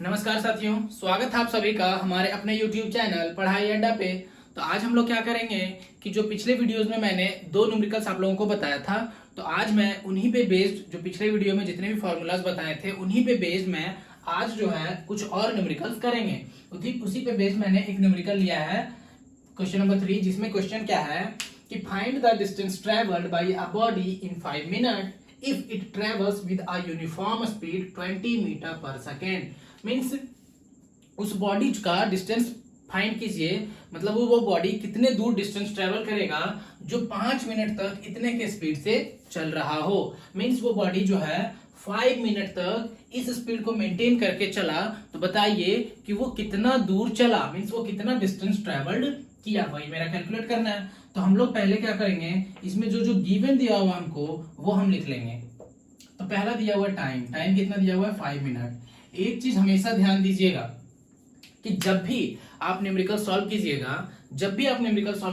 नमस्कार साथियों, स्वागत है आप सभी का हमारे अपने YouTube चैनल पढ़ाई अड्डा पे। तो आज हम लोग क्या करेंगे कि जो पिछले वीडियोस में मैंने दो न्यूमेरिकल्स आप लोगों को बताया था, तो आज मैं उन्हीं पे बेस्ड जो पिछले वीडियो में जितने भी फॉर्मूलाज बताए थे उन्हीं पे बेस्ड मैं आज जो है कुछ और न्यूमेरिकल्स करेंगे। उसी पे बेस्ड मैंने एक न्यूमेरिकल लिया है क्वेश्चन नंबर 3, जिसमें क्वेश्चन क्या है कि find the distance travelled by a body in 5 minute if it travels with a uniform speed 20 metre per second. Means उस बॉडी का डिस्टेंस फाइंड कीजिए, मतलब वो बॉडी कितने दूर डिस्टेंस ट्रेवल करेगा जो 5 मिनट तक इतने के स्पीड से चल रहा हो। मीन्स वो बॉडी जो है 5 मिनट तक इस स्पीड को मेंटेन करके चला, तो बताइए कि वो कितना दूर चला, मीन्स वो कितना डिस्टेंस ट्रेवल्ड किया, वही मेरा कैलकुलेट करना है। तो हम लोग पहले क्या करेंगे, इसमें जो जो गिवन दिया हुआ हमको वो हम लिख लेंगे। तो पहला दिया हुआ टाइम कितना दिया हुआ है 5 मिनट। एक चीज हमेशा ध्यान दीजिएगा कि जब भी आप न्यूमेरिकल सॉल्व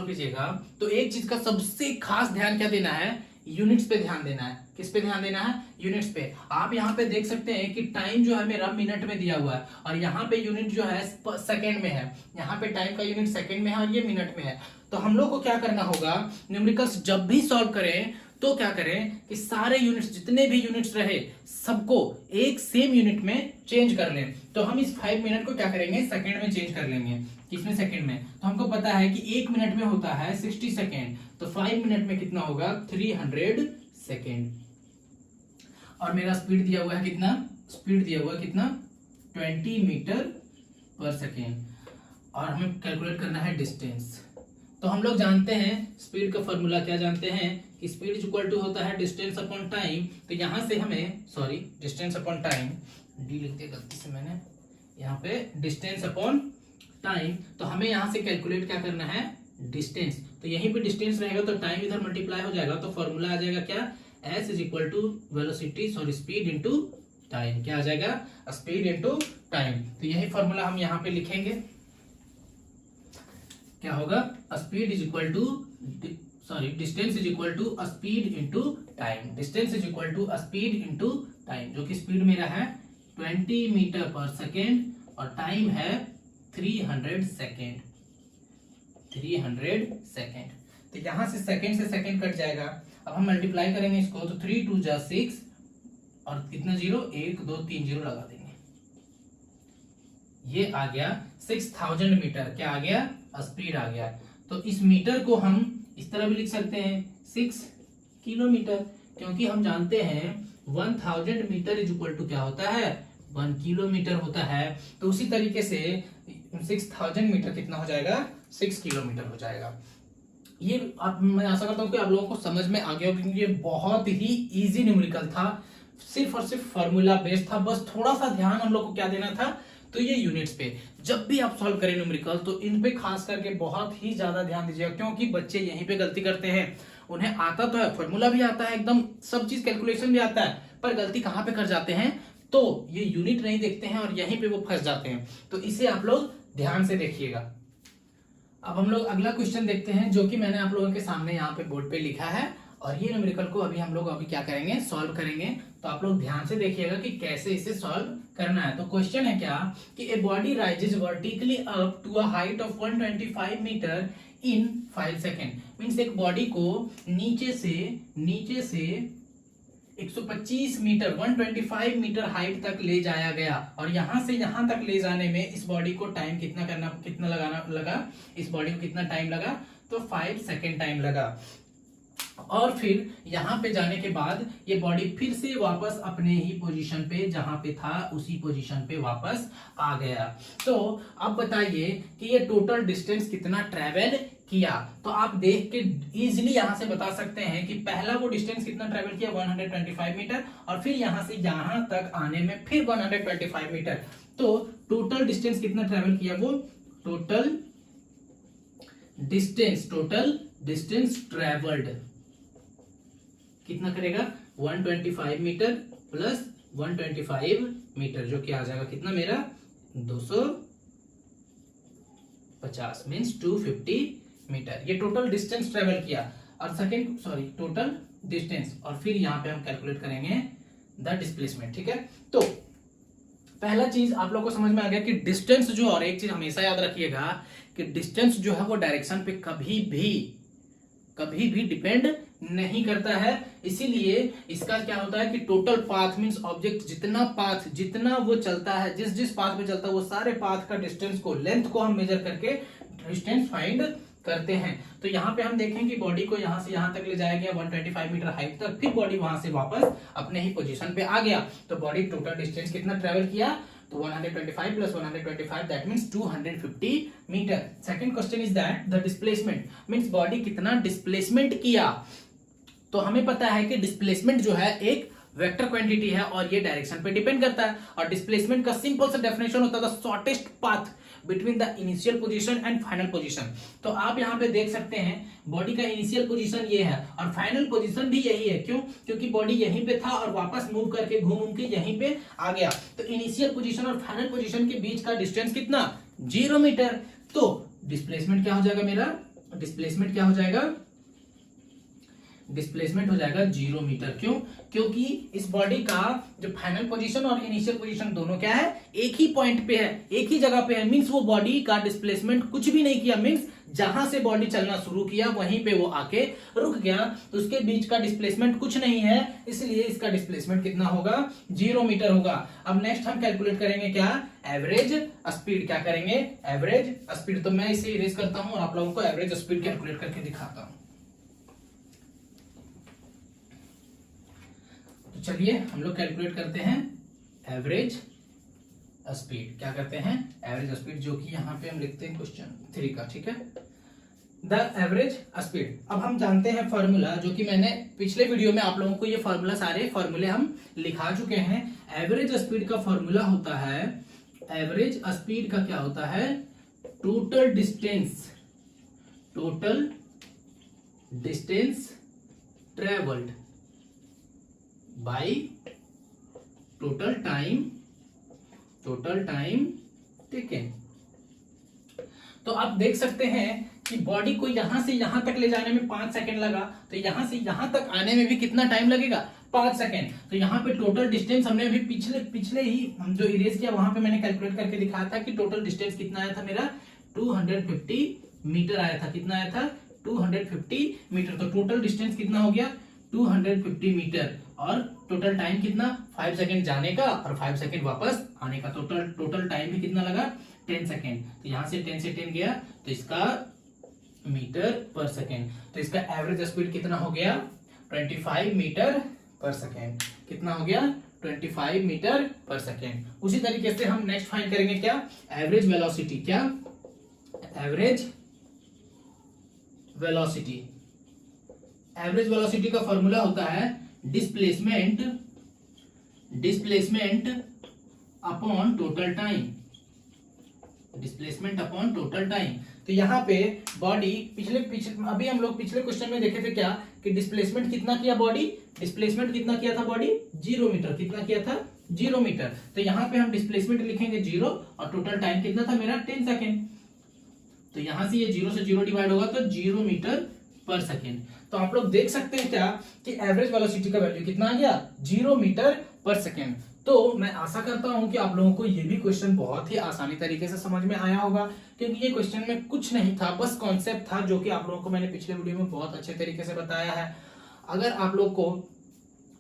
कीजिएगा तो एक चीज का सबसे खास ध्यान क्या देना है, यूनिट्स पे ध्यान देना है। किस पे ध्यान देना है? यूनिट्स पे। आप यहाँ पे देख सकते हैं कि टाइम जो है मेरा मिनट में दिया हुआ है और यहाँ पे यूनिट जो है सेकंड में है। यहाँ पे टाइम का यूनिट सेकंड में है और ये मिनट में है। तो हम लोग को क्या करना होगा, न्यूमेरिकल्स जब भी सॉल्व करें तो क्या करें कि सारे यूनिट्स, जितने भी यूनिट्स रहे सबको एक सेम यूनिट में चेंज कर लें। तो हम इस 5 मिनट को क्या करेंगे, सेकंड में चेंज कर लेंगे। किसमें? सेकंड में। तो हमको पता है कि 1 मिनट में होता है 60 सेकंड, तो 5 मिनट में कितना होगा 300 सेकंड। और मेरा स्पीड दिया हुआ है कितना, 20 मीटर पर सेकेंड। और हमें कैलकुलेट करना है डिस्टेंस। तो हम लोग जानते हैं स्पीड का फॉर्मूला, क्या जानते हैं कि स्पीड इज इक्वल टू होता है डिस्टेंस अपॉन टाइम। तो यहां से हमें डिस्टेंस अपॉन टाइम, डी लिख दिया गलती से मैंने यहाँ पे, डिस्टेंस अपॉन टाइम। तो हमें यहां से कैलकुलेट क्या करना है, डिस्टेंस। तो यहीं पे डिस्टेंस रहेगा तो टाइम इधर मल्टीप्लाई हो जाएगा, तो फॉर्मूला आ जाएगा क्या, s is equal to speed into time. क्या आ जाएगा, स्पीड इंटू टाइम। तो यही फॉर्मूला हम यहाँ पे लिखेंगे। क्या होगा, speed is equal to distance is equal to speed into time. Distance is equal to speed into time, जो कि स्पीड मेरा है 20 मीटर पर सेकेंड और टाइम है 300 सेकेंड। तो यहां से सेकेंड कट जाएगा। अब हम मल्टीप्लाई करेंगे इसको, तो 3 2 जा 6 और कितना जीरो, 1 2 3 जीरो लगा देंगे। ये आ गया 6000 मीटर। क्या आ गया, स्पीड आ गया। तो इस मीटर को हम इस तरह भी लिख सकते हैं 6 किलोमीटर, क्योंकि हम जानते हैं 1000 मीटर इज इक्वल टू क्या होता है, 1 किलोमीटर होता है। तो उसी तरीके से 6000 मीटर कितना हो जाएगा, 6 किलोमीटर हो जाएगा। ये मैं आशा करता हूँ कि आप लोगों को समझ में आ गया, क्योंकि ये बहुत ही इजी न्यूमेरिकल था, सिर्फ और सिर्फ फॉर्मूला बेस्ड था। बस थोड़ा सा ध्यान हम लोग को क्या देना था, तो ये यूनिट्स पे जब भी आप सॉल्व करें न्यूमेरिकल तो इन पे खास करके बहुत ही ज्यादा ध्यान दीजिएगा, क्योंकि बच्चे यहीं पे गलती करते हैं। उन्हें आता तो है, फॉर्मूला भी आता है, एकदम सब चीज कैलकुलेशन भी आता है, पर गलती कहां पे कर जाते हैं, तो ये यूनिट नहीं देखते हैं और यहीं पे वो फंस जाते हैं। तो इसे आप लोग ध्यान से देखिएगा। अब हम लोग अगला क्वेश्चन देखते हैं, जो कि मैंने आप लोगों के सामने यहाँ पे बोर्ड पे लिखा है, और ये न्यूमेरिकल को हम लोग क्या करेंगे, सॉल्व करेंगे। तो आप लोग ध्यान से देखिएगा कि कैसे इसे सॉल्व करना है। तो क्वेश्चन है क्या कि a body rises vertically up to a height of 125 metre in 5 second. Means एक बॉडी को नीचे से 125 मीटर 125 मीटर हाइट तक ले जाया गया, और यहां से यहां तक ले जाने में इस बॉडी को टाइम कितना लगाना लगा, इस बॉडी को कितना टाइम लगा, तो 5 सेकेंड टाइम लगा। और फिर यहां पे जाने के बाद ये बॉडी फिर से वापस अपने ही पोजीशन पे, जहां पे था उसी पोजीशन पे वापस आ गया। तो अब बताइए कि ये टोटल डिस्टेंस कितना ट्रेवल किया। तो आप देख के इजीली यहां से बता सकते हैं कि पहला वो डिस्टेंस कितना ट्रेवल किया, 125 मीटर, और फिर यहां से यहां तक आने में फिर 125 मीटर। तो टोटल डिस्टेंस कितना ट्रेवल किया, वो टोटल डिस्टेंस ट्रेवल्ड कितना करेगा, 125 मीटर प्लस 125 मीटर, जो कि आ जाएगा कितना मेरा 250 मीन्स 250 मीटर। ये टोटल डिस्टेंस ट्रेवल किया, और टोटल डिस्टेंस, और फिर यहाँ पे हम कैलकुलेट करेंगे द डिस्प्लेसमेंट। ठीक है, तो पहला चीज आप लोग को समझ में आ गया कि डिस्टेंस जो, और एक चीज हमेशा याद रखिएगा कि डिस्टेंस जो है वो डायरेक्शन पे कभी भी डिपेंड नहीं करता है। इसीलिए इसका क्या होता है कि टोटल पाथ मींस ऑब्जेक्ट जितना वो चलता है, जिस पाथ पे चलता है वो सारे पाथ का डिस्टेंस को, लेंथ को हम मेजर करके डिस्टेंस फाइंड करते हैं। तो यहाँ पे हम देखें कि बॉडी को यहाँ से यहाँ तक ले जाया गया 125 मीटर हाइट तक, फिर बॉडी वहां से वापस अपने ही पोजीशन पे आ गया। तो बॉडी टोटल डिस्टेंस कितना ट्रेवल किया, तो 125 plus 125 that means 250 metre. Second question is that the displacement means body कितना डिस्प्लेसमेंट किया। तो हमें पता है कि डिस्प्लेसमेंट जो है एक वेक्टर क्वांटिटी है और ये डायरेक्शन पे डिपेंड करता है। और डिस्प्लेसमेंट का सिंपल सा डेफिनेशन होता है the shortest path between the initial position and final position. तो आप यहाँ पे देख सकते हैं बॉडी का इनिशियल पोजीशन ये है और फाइनल पोजीशन भी यही है। क्यों? क्योंकि बॉडी यहीं पे था और वापस मूव करके घूम के यहीं पे आ गया। तो इनिशियल पोजीशन और फाइनल पोजीशन के बीच का डिस्टेंस कितना, 0 मीटर। तो डिस्प्लेसमेंट क्या हो जाएगा मेरा, डिस्प्लेसमेंट क्या हो जाएगा, डिस्प्लेसमेंट हो जाएगा 0 मीटर। क्यों? क्योंकि इस बॉडी का जो फाइनल पोजीशन और इनिशियल पोजीशन दोनों क्या है, एक ही पॉइंट पे है, एक ही जगह पे है। मींस वो बॉडी का डिस्प्लेसमेंट कुछ भी नहीं किया, मींस जहां से बॉडी चलना शुरू किया वहीं पे वो आके रुक गया। तो उसके बीच का डिस्प्लेसमेंट कुछ नहीं है, इसलिए इसका डिस्प्लेसमेंट कितना होगा, 0 मीटर होगा। अब नेक्स्ट हम कैलकुलेट करेंगे क्या, एवरेज स्पीड। क्या करेंगे, एवरेज स्पीड। तो मैं इसे इरेज करता हूं और आप लोगों को एवरेज स्पीड कैलकुलेट करके दिखाता हूं। चलिए हम लोग कैलकुलेट करते हैं एवरेज स्पीड। क्या करते हैं, एवरेज स्पीड, जो कि यहाँ पे हम लिखते हैं क्वेश्चन 3 का, ठीक है। The average speed. अब हम जानते हैं फॉर्मूला, जो कि मैंने पिछले वीडियो में आप लोगों को ये फॉर्मूला, सारे फॉर्मूले हम लिखा चुके हैं। एवरेज स्पीड का फॉर्मूला होता है, एवरेज स्पीड का क्या होता है, total distance travelled by total time taken. तो आप देख सकते हैं कि बॉडी को यहां से यहां तक ले जाने में 5 सेकंड लगा, तो यहां से यहां तक आने में भी कितना टाइम लगेगा, 5 सेकंड। तो यहाँ पे टोटल डिस्टेंस हमने अभी पिछले ही हम जो इरेज किया वहां पे मैंने कैलकुलेट करके दिखाया था कि टोटल डिस्टेंस कितना आया था मेरा, 250 मीटर आया था। कितना आया था, 250 मीटर। तो टोटल डिस्टेंस कितना हो गया, 250 मीटर। और टोटल टाइम कितना, 5 सेकंड जाने का और 5 सेकंड वापस आने का। टोटल टाइम भी कितना लगा, 10 सेकंड। तो यहां से 10 से 10 गया, तो इसका मीटर पर सेकंड। तो इसका एवरेज स्पीड कितना हो गया, 25 मीटर पर सेकंड। कितना हो गया, 25 मीटर पर सेकंड। उसी तरीके से हम नेक्स्ट फाइंड करेंगे क्या, एवरेज वेलोसिटी। क्या, एवरेज वेलोसिटी। एवरेज वेलोसिटी का फॉर्मूला होता है displacement upon total time. Displacement upon total time. तो यहाँ पे बॉडी अभी हम लोग पिछले क्वेश्चन में देखे थे क्या, कि डिस्प्लेसमेंट कितना किया बॉडी, डिस्प्लेसमेंट कितना किया था बॉडी, 0 मीटर। कितना किया था, 0 मीटर। तो यहाँ पे हम डिस्प्लेसमेंट लिखेंगे 0 और टोटल टाइम कितना था मेरा, 10 सेकेंड। तो यहां से ये 0 से 0 डिवाइड होगा तो 0 मीटर पर सेकेंड। तो आप लोग देख सकते हैं क्या कि एवरेज वेलोसिटी का वैल्यू कितना आ गया, 0 मीटर पर सेकेंड। तो मैं आशा करता हूं कि आप लोगों को ये भी क्वेश्चन बहुत ही आसानी तरीके से समझ में आया होगा, क्योंकि ये क्वेश्चन में कुछ नहीं था, बस कॉन्सेप्ट था, जो कि आप लोगों को मैंने पिछले वीडियो में बहुत अच्छे तरीके से बताया है। अगर आप लोग को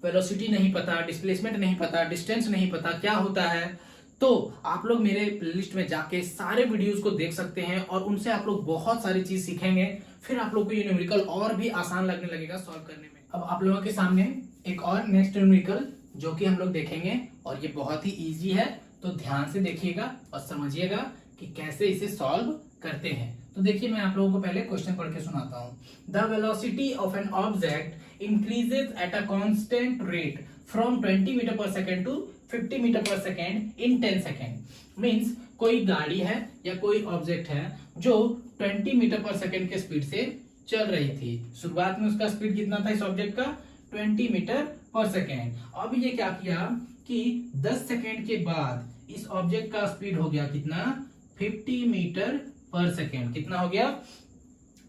वेलोसिटी नहीं पता, डिस्प्लेसमेंट नहीं पता, डिस्टेंस नहीं पता क्या होता है, तो आप लोग मेरे प्लेलिस्ट में जाके सारे वीडियोस को देख सकते हैं और उनसे आप लोग बहुत सारी चीज सीखेंगे। फिर आप लोग को ये न्यूमेरिकल और भी आसान लगने लगेगा सॉल्व करने में। अब आप लोगों के सामने एक और नेक्स्ट न्यूमेरिकल जो कि हम लोग देखेंगे, और ये बहुत ही इजी है, तो ध्यान से देखिएगा और समझिएगा कि कैसे इसे सॉल्व करते हैं। तो देखिए मैं आप लोगों को पहले क्वेश्चन पढ़ के सुनाता हूँ। The velocity of an object increases at a constant rate from 20 metre per second to 50 metre per second in 10 second. Means कोई गाड़ी है या कोई ऑब्जेक्ट है जो 20 मीटर पर सेकेंड के स्पीड से चल रही थी। शुरुआत में उसका स्पीड कितना था इस ऑब्जेक्ट का, 20 मीटर पर सेकेंड। अब ये क्या किया कि 10 सेकेंड के बाद इस ऑब्जेक्ट का स्पीड हो गया कितना, 50 मीटर पर सेकेंड। कितना हो गया,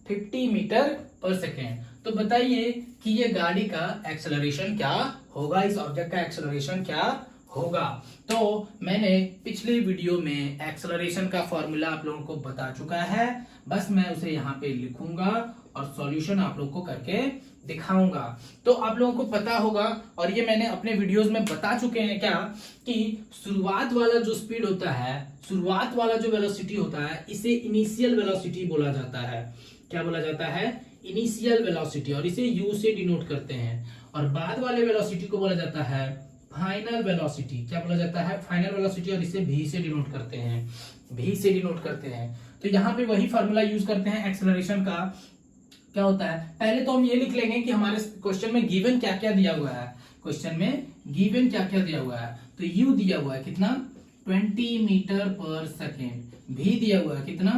50 मीटर पर सेकेंड। तो बताइए कि ये गाड़ी का एक्सेलरेशन क्या होगा, इस ऑब्जेक्ट का एक्सेलरेशन क्या होगा। तो मैंने पिछले वीडियो में एक्सेलरेशन का फॉर्मूला आप लोगों को बता चुका है, बस मैं उसे यहाँ पे लिखूंगा और सॉल्यूशन आप लोगों को करके दिखाऊंगा। तो आप लोगों को पता होगा, और ये मैंने अपने वीडियोस में बता चुके हैं क्या, कि शुरुआत वाला जो स्पीड होता है, शुरुआत वाला जो वेलोसिटी होता है, इसे इनिशियल वेलोसिटी बोला जाता है। क्या बोला जाता है? इनिशियल वेलोसिटी, और इसे यू से डिनोट करते हैं। और बाद वाले वेलोसिटी को बोला जाता है फाइनल वेलोसिटी। क्या बोला जाता है? फाइनल वेलोसिटी, और इसे भी से डिनोट करते हैं, भी से डिनोट करते हैं। तो यहाँ पे वही फार्मूला यूज करते हैं एक्सेलरेशन का। क्या होता है, पहले तो हम ये लिख लेंगे कि हमारे क्वेश्चन में गिवन क्या क्या दिया हुआ है। क्वेश्चन में गिवन क्या क्या दिया हुआ है, तो यू दिया हुआ है कितना, 20 मीटर पर सेकेंड, भी दिया हुआ है कितना,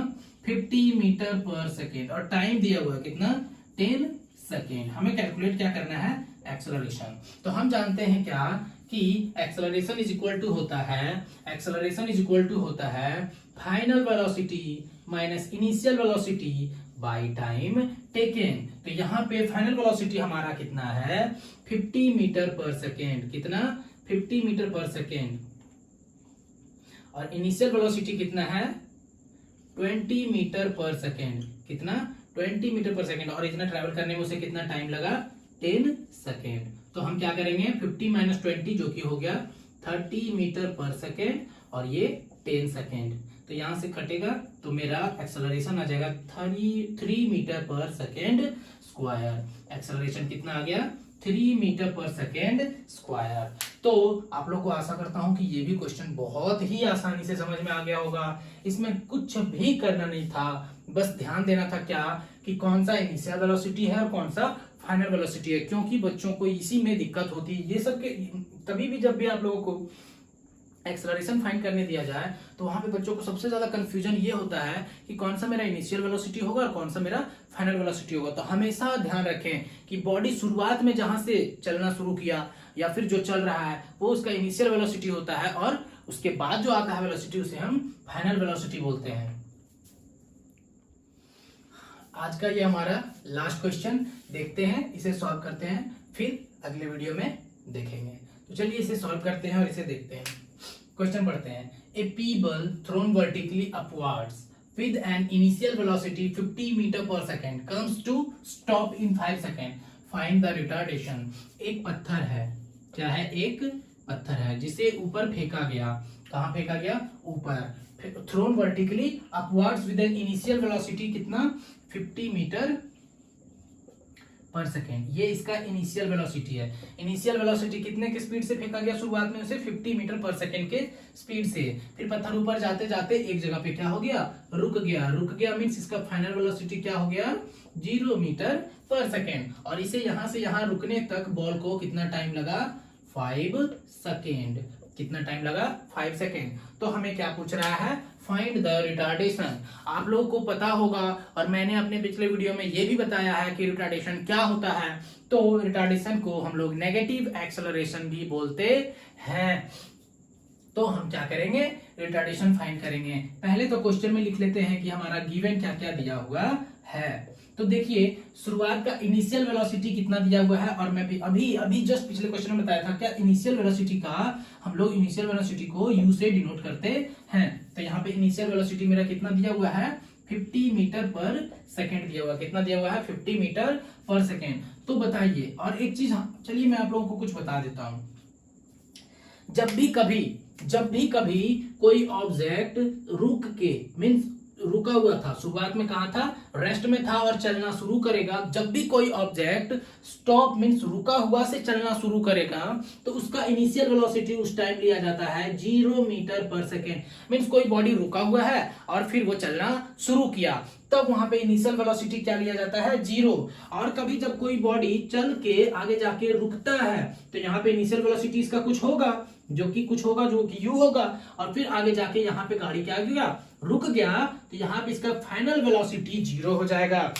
50 मीटर पर सेकेंड, और टाइम दिया हुआ है कितना, 10 सेकेंड। हमें कैलकुलेट क्या करना है, एक्सेलरेशन। तो हम जानते हैं क्या, कि एक्सेलरेशन इज इक्वल टू होता है, एक्सेलरेशन इज इक्वल टू होता है final velocity minus initial velocity by time taken. तो यहाँ पे फाइनल वेलोसिटी हमारा कितना है, 50 मीटर पर सेकेंड। कितना? 50 मीटर पर सेकेंड। और इनिशियल वेलोसिटी कितना है, 20 मीटर पर सेकेंड। कितना? 20 मीटर पर सेकेंड। और इतना ट्रैवल करने में उसे कितना टाइम लगा, 10 सेकेंड। तो हम क्या करेंगे, 50 माइनस 20 जो कि हो गया 30 मीटर पर सेकेंड, और ये 10 सेकेंड। तो यहां से कटेगा तो मेरा एक्सेलरेशन आ जाएगा 3 metre per second square. Acceleration कितना आ गया, 3 मीटर पर सेकेंड स्क्वायर। तो आप लोग को आशा करता हूं कि ये भी क्वेश्चन बहुत ही आसानी से समझ में आ गया होगा। इसमें कुछ भी करना नहीं था, बस ध्यान देना था क्या, कि कौन सा इनिशियल वेलोसिटी है और कौन सा फाइनल वेलोसिटी है। क्योंकि बच्चों को इसी में दिक्कत होती है, ये सब के कभी भी जब भी आप लोगों को एक्सेलरेशन फाइंड करने दिया जाए तो वहां पे बच्चों को सबसे ज्यादा कंफ्यूजन ये होता है कि कौन सा मेरा इनिशियल वेलोसिटी होगा और कौन सा मेरा फाइनल वेलोसिटी होगा। तो हमेशा ध्यान रखें कि बॉडी शुरुआत में जहां से चलना शुरू किया या फिर जो चल रहा है वो उसका इनिशियल वेलोसिटी होता है, और उसके बाद जो आता है वेलोसिटी उसे हम फाइनल वेलोसिटी बोलते हैं। आज का ये हमारा लास्ट क्वेश्चन, देखते हैं इसे सॉल्व करते हैं, फिर अगले वीडियो में देखेंगे। तो चलिए इसे सॉल्व करते हैं और इसे देखते हैं। क्वेश्चन पढ़ते हैं। A pebble thrown vertically upwards with an initial velocity 50 meter per second comes to stop in 5 seconds. Find the retardation. एक पत्थर है, क्या है, एक पत्थर है जिसे ऊपर फेंका गया। कहाँ फेंका गया, ऊपर। Throne vertically upwards with an initial velocity कितना, 50 मीटर पर सेकेंड। ये इसका इनिशियल वेलोसिटी है। इनिशियल वेलोसिटी कितने के स्पीड से फेंका गया, शुरुआत में उसे 50 मीटर पर सेकेंड के स्पीड से। फिर पत्थर ऊपर जाते जाते एक जगह पे क्या हो गया, रुक गया। रुक गया मींस इसका फाइनल वेलोसिटी क्या हो गया, 0 मीटर पर सेकेंड। और इसे यहां से यहां रुकने तक बॉल को कितना टाइम लगा, 5 सेकेंड। कितना टाइम लगा, 5 सेकेंड। तो हमें क्या पूछ रहा है, फाइंड द रिटार्डेशन। आप लोगों को पता होगा, और मैंने अपने पिछले वीडियो में ये भी बताया है कि रिटार्डेशन क्या होता है। तो रिटार्डेशन को हम लोग नेगेटिव एक्सेलरेशन भी बोलते हैं। तो हम क्या करेंगे, रिटार्डेशन फाइंड करेंगे। पहले तो क्वेश्चन में लिख लेते हैं कि हमारा गिवन क्या क्या दिया हुआ है। तो देखिए शुरुआत का इनिशियल वेलोसिटी कितना दिया हुआ है, और मैं भी अभी जस्ट पिछले क्वेश्चन में बताया था क्या, इनिशियल वेलोसिटी का हम लोग इनिशियल वेलोसिटी को यू से डिनोट करते हैं। तो यहाँ पे इनिशियल वेलोसिटी मेरा कितना दिया हुआ है, 50 मीटर पर सेकेंड दिया हुआ। कितना दिया हुआ है, 50 मीटर पर सेकेंड। तो बताइए, और एक चीज चलिए मैं आप लोगों को कुछ बता देता हूं। जब भी कभी कोई ऑब्जेक्ट रुक के मीन्स रुका हुआ था, शुरुआत में कहा था, रेस्ट में था और चलना शुरू करेगा। जब भी कोई ऑब्जेक्ट स्टॉप मींस रुका हुआ से चलना शुरू करेगा तो उसका इनिशियल वेलोसिटी उस टाइम लिया जाता है 0 मीटर पर सेकेंड। मींस कोई बॉडी रुका हुआ है और फिर वो चलना शुरू किया, तब वहां पे इनिशियल वेलोसिटी क्या लिया जाता है, 0। और कभी जब कोई बॉडी चल के आगे जाके रुकता है तो यहाँ पे इनिशियल वेलोसिटी इसका कुछ होगा, जो कि u होगा। और फिर आगे जाके यहाँ पे गाड़ी क्या गया, रुक गया, तो यहाँ पे इसका फाइनल वेलोसिटी 0 हो जाएगा।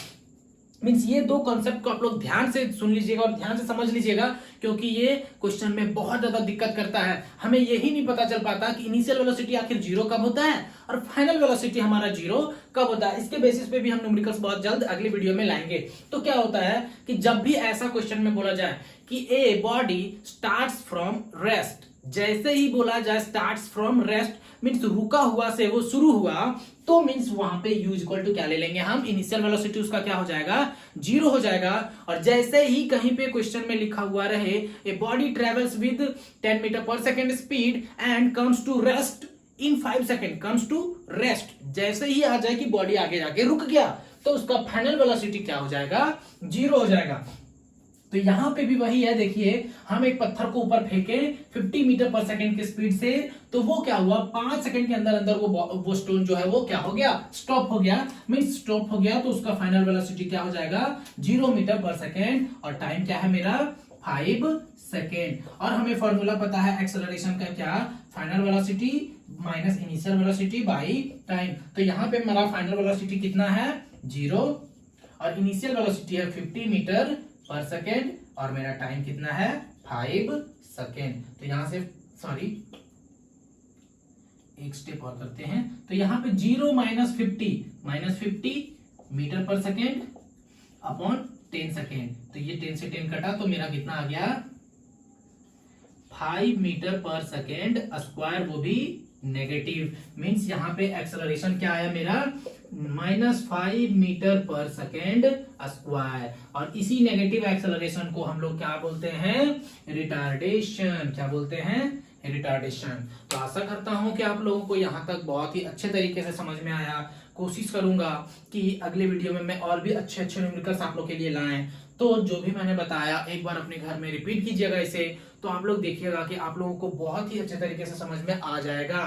मींस ये दो कॉन्सेप्ट को आप लोग ध्यान से सुन लीजिएगा और ध्यान से समझ लीजिएगा, क्योंकि ये क्वेश्चन में बहुत ज्यादा दिक्कत करता है। हमें यही नहीं पता चल पाता कि इनिशियल वेलोसिटी आखिर 0 कब होता है और फाइनल वेलोसिटी हमारा 0 कब होता है। इसके बेसिस पे भी हम न्यूमेरिकल्स बहुत जल्द अगले वीडियो में लाएंगे। तो क्या होता है कि जब भी ऐसा क्वेश्चन में बोला जाए कि a body starts from rest, जैसे ही बोला जाए स्टार्ट्स फ्रॉम रेस्ट मीन्स रुका हुआ से वो शुरू हुआ, तो मीन्स वहां पे u इक्वल टू क्या ले लेंगे हम, इनिशियल वेलोसिटी उसका क्या हो जाएगा, 0 हो जाएगा। और जैसे ही कहीं पे क्वेश्चन में लिखा हुआ रहे a body travels with 10 metre per second speed and comes to rest in 5 second, comes to rest, जैसे ही आ जाए कि बॉडी आगे जाके रुक गया, तो उसका फाइनल वेलोसिटी क्या हो जाएगा, 0 हो जाएगा। तो यहां पे भी वही है, देखिए हम एक पत्थर को ऊपर फेंके 50 मीटर पर सेकंड की स्पीड से, तो वो क्या हुआ, 5 सेकंड के अंदर अंदर वो स्टोन जो है वो क्या हो गया, स्टॉप हो गया। मींस स्टॉप हो गया तो उसका फाइनल वेलोसिटी क्या हो जाएगा, 0 मीटर पर सेकंड, और टाइम क्या है मेरा, 5 सेकेंड। और हमें फॉर्मूला पता है एक्सेलरेशन का, क्या, final velocity minus initial velocity by time. तो यहाँ पे मेरा फाइनल वेलोसिटी कितना है, 0, और इनिशियल वेलोसिटी है 50 मीटर पर सेकेंड, और मेरा टाइम कितना है, 5 सेकेंड। तो यहां से सॉरी एक स्टेप और करते हैं, तो यहां पे 0 minus 50 metre per second upon 10 second, तो ये 10 से 10 कटा, तो मेरा कितना आ गया, 5 मीटर पर सेकेंड स्क्वायर, वो भी नेगेटिव। मींस यहाँ पे एक्सेलरेशन क्या आया मेरा, -5 मीटर पर सेकेंड स्क्वायर। और इसी नेगेटिव एक्सेलरेशन को हम लोग क्या बोलते हैं, रिटार्डेशन। क्या बोलते हैं, रिटार्डेशन। तो आशा करता हूं कि आप लोगों को यहाँ तक बहुत ही अच्छे तरीके से समझ में आया। कोशिश करूंगा कि अगले वीडियो में मैं और भी अच्छे अच्छे न्यूमेरिकल्स आप लोग के लिए लाएं। तो जो भी मैंने बताया एक बार अपने घर में रिपीट कीजिएगा इसे, तो आप लोग देखिएगा कि आप लोगों को बहुत ही अच्छे तरीके से समझ में आ जाएगा।